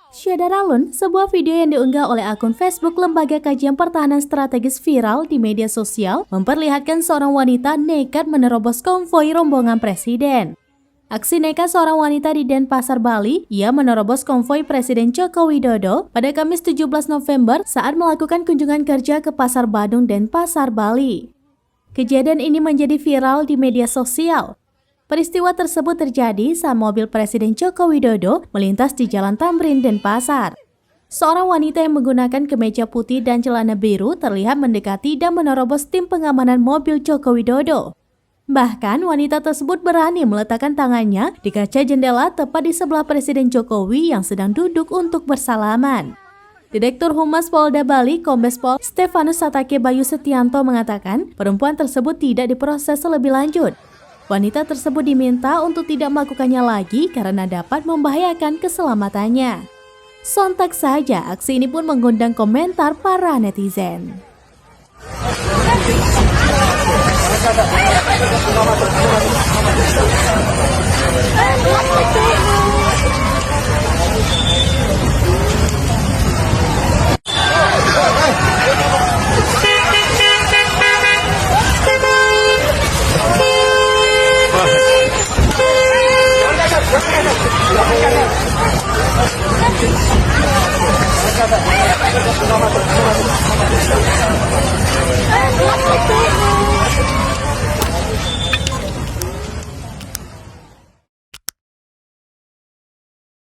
Syederalun, sebuah video yang diunggah oleh akun Facebook Lembaga Kajian Pertahanan Strategis viral di media sosial memperlihatkan seorang wanita nekat menerobos konvoi rombongan presiden. Aksi nekat seorang wanita di Denpasar, Bali, ia menerobos konvoi Presiden Joko Widodo pada Kamis 17 November saat melakukan kunjungan kerja ke Pasar Badung, Denpasar, Bali. Kejadian ini menjadi viral di media sosial. Peristiwa tersebut terjadi saat mobil Presiden Joko Widodo melintas di Jalan Tamrin, Denpasar. Seorang wanita yang menggunakan kemeja putih dan celana biru terlihat mendekati dan menerobos tim pengamanan mobil Joko Widodo. Bahkan wanita tersebut berani meletakkan tangannya di kaca jendela tepat di sebelah Presiden Jokowi yang sedang duduk untuk bersalaman. Direktur Humas Polda Bali, Kombes Pol Stefanus Satake Bayu Setianto mengatakan perempuan tersebut tidak diproses lebih lanjut. Wanita tersebut diminta untuk tidak melakukannya lagi karena dapat membahayakan keselamatannya. Sontak saja, aksi ini pun mengundang komentar para netizen.